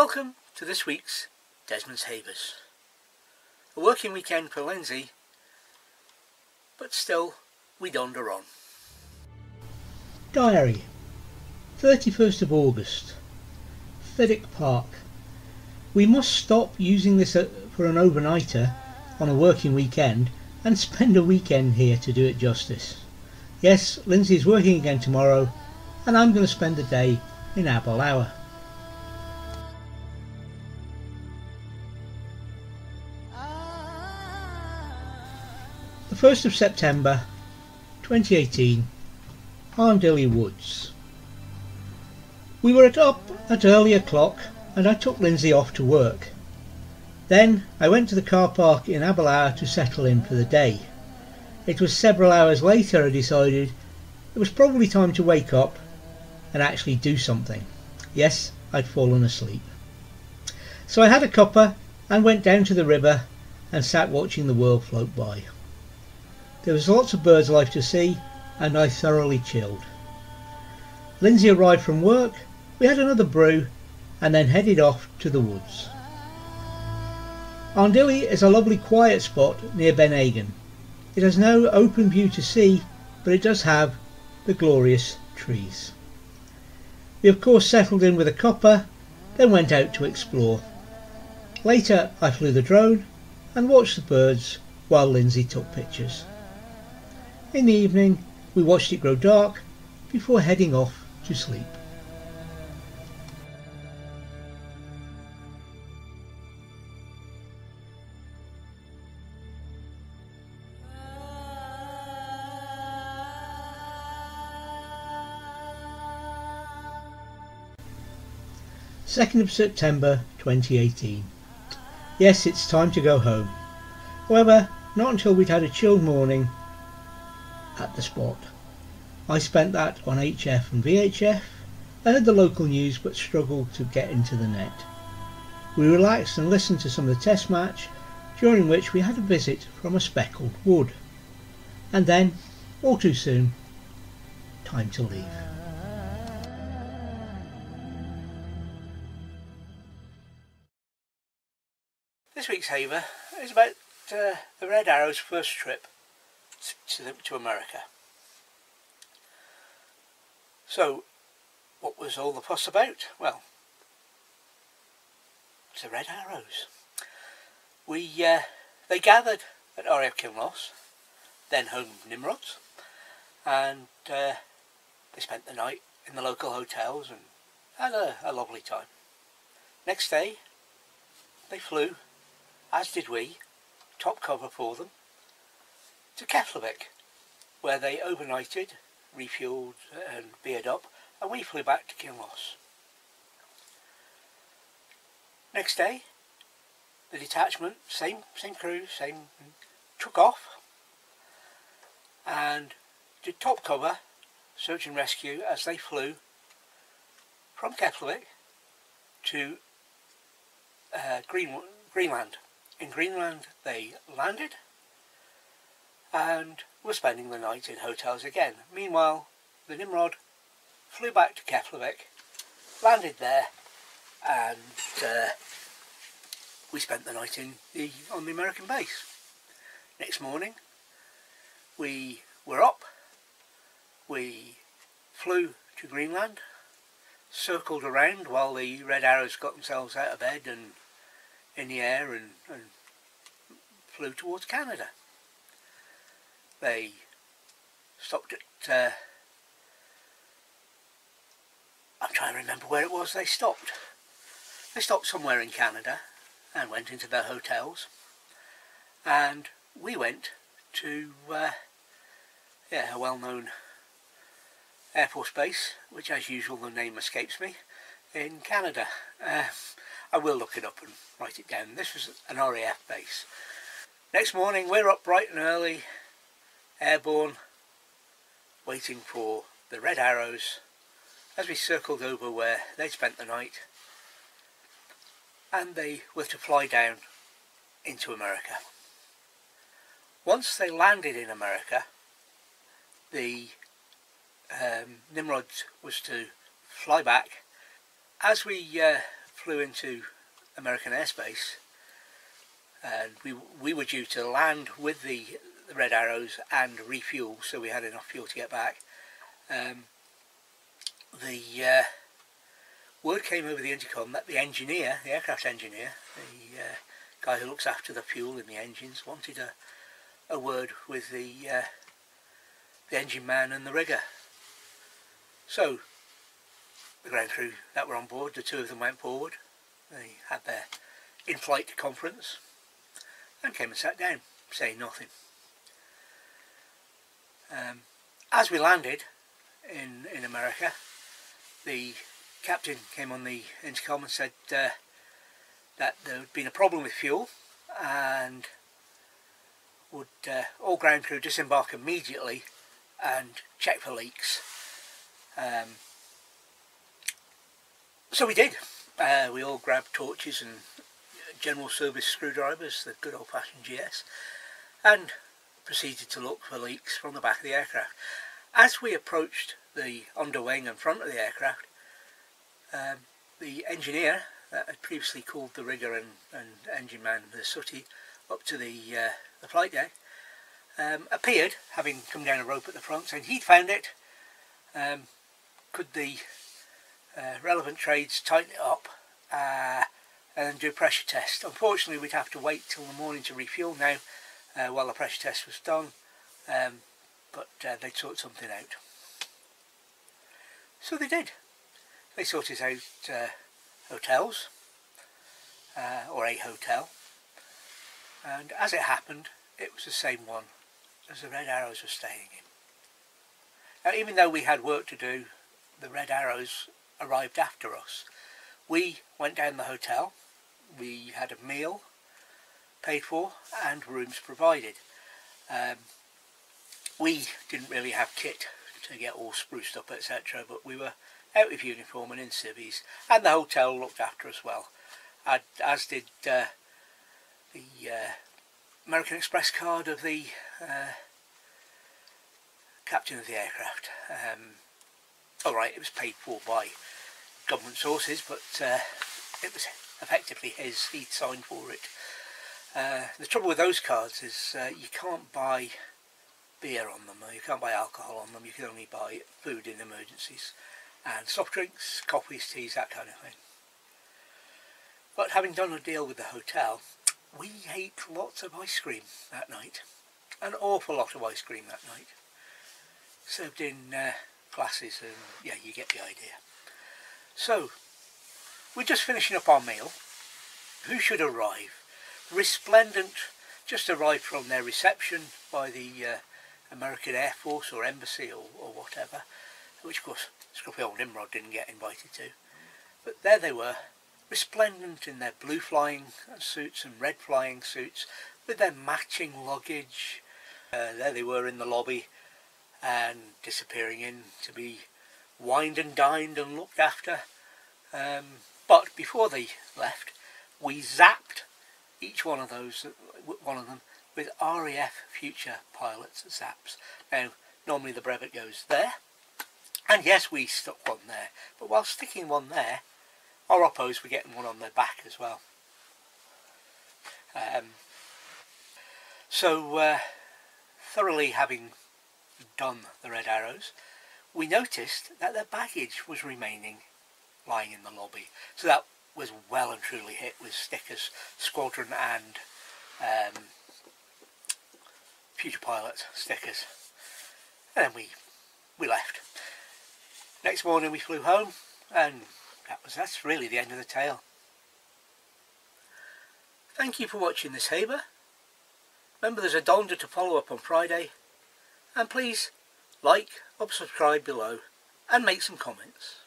Welcome to this week's Desmond's Havers. A working weekend for Lindsay, but still we donder on. Diary, 31st of August, Fiddick Park. We must stop using this for an overnighter on a working weekend and spend a weekend here to do it justice. Yes, Lindsay is working again tomorrow and I'm going to spend the day in Aberlour. The 1st of September 2018, Arndilly Woods. We were up at early o'clock and I took Lindsay off to work. Then I went to the car park in Aberlour to settle in for the day. It was several hours later I decided it was probably time to wake up and actually do something. Yes, I'd fallen asleep. So I had a cuppa and went down to the river and sat watching the world float by. There was lots of birds life to see and I thoroughly chilled. Lindsay arrived from work, we had another brew and then headed off to the woods. Arndilly is a lovely quiet spot near Ben Hagen. It has no open view to sea, but it does have the glorious trees. We of course settled in with a cuppa, then went out to explore. Later I flew the drone and watched the birds while Lindsay took pictures. In the evening we watched it grow dark before heading off to sleep. September 2018. Yes, it's time to go home. However, not until we'd had a chilled morning at the spot. I spent that on HF and VHF. I heard the local news but struggled to get into the net. We relaxed and listened to some of the test match, during which we had a visit from a speckled wood. And then, all too soon, time to leave. This week's Haver is about the Red Arrow's first trip to America. So, what was all the fuss about? Well, it's the Red Arrows. They gathered at RAF Kinloss, then home of Nimrod, and they spent the night in the local hotels and had a lovely time. Next day, they flew, as did we, top cover for them, to Keflavik, where they overnighted, refuelled and beered up, and we flew back to Kinloss. Next day, the detachment, same crew, took off and did top cover, search and rescue, as they flew from Keflavik to Greenland. In Greenland they landed and were spending the night in hotels again. Meanwhile, the Nimrod flew back to Keflavik, landed there, and we spent the night on the American base. Next morning we were up, we flew to Greenland, circled around while the Red Arrows got themselves out of bed and in the air and flew towards Canada. They stopped at, I'm trying to remember where it was they stopped. They stopped somewhere in Canada and went into their hotels, and we went to a well-known Air Force base, which as usual the name escapes me, in Canada. I will look it up and write it down. This was an RAF base. Next morning we're up bright and early, airborne, waiting for the Red Arrows as we circled over where they'd spent the night, and they were to fly down into America. Once they landed in America, the Nimrod was to fly back. As we flew into American airspace, and we were due to land with the Red Arrows and refuel, so we had enough fuel to get back. The word came over the intercom that the engineer, the aircraft engineer, the guy who looks after the fuel in the engines, wanted a word with the engine man and the rigger. So the ground crew that were on board, the two of them went forward. They had their in-flight conference and came and sat down, saying nothing. As we landed in America, the captain came on the intercom and said that there had been a problem with fuel and would all ground crew disembark immediately and check for leaks. So we did. We all grabbed torches and general service screwdrivers, the good old-fashioned GS, and proceeded to look for leaks from the back of the aircraft. As we approached the underwing and front of the aircraft, the engineer that had previously called the rigger and engine man, the sooty, up to the flight deck, appeared, having come down a rope at the front, saying he'd found it. Could the relevant trades tighten it up and do a pressure test? Unfortunately, we'd have to wait till the morning to refuel now while the pressure test was done, but they'd sort something out. So they did. They sorted out hotels, or a hotel, and as it happened, it was the same one as the Red Arrows were staying in. Now, even though we had work to do, the Red Arrows arrived after us. We went down the hotel, we had a meal paid for and rooms provided. We didn't really have kit to get all spruced up, etc., but we were out of uniform and in civvies, and the hotel looked after us well, as did the American Express card of the captain of the aircraft. Alright, it was paid for by government sources, but it was effectively his. He'd signed for it. The trouble with those cards is you can't buy beer on them, or you can't buy alcohol on them. You can only buy food in emergencies, and soft drinks, coffees, teas, that kind of thing. But having done a deal with the hotel, we ate lots of ice cream that night. An awful lot of ice cream that night. Served in glasses, and yeah, you get the idea. So, we're just finishing up our meal. Who should arrive? Resplendent, just arrived from their reception by the American Air Force or Embassy or whatever, which of course scruffy old Nimrod didn't get invited to. But there they were, resplendent in their blue flying suits and red flying suits, with their matching luggage. There they were in the lobby, and disappearing in to be wined and dined and looked after. But before they left, we zapped each one of them with RAF Future Pilots zaps. Now, normally the brevet goes there, and yes, we stuck one there, but while sticking one there, our oppos were getting one on their back as well. Thoroughly having done the Red Arrows, we noticed that their baggage was remaining lying in the lobby. So that was well and truly hit with stickers, squadron and Future Pilot stickers. And then we left. Next morning we flew home, and that's really the end of the tale. Thank you for watching this Haber. Remember, there's a donder to follow up on Friday, and please like or subscribe below and make some comments.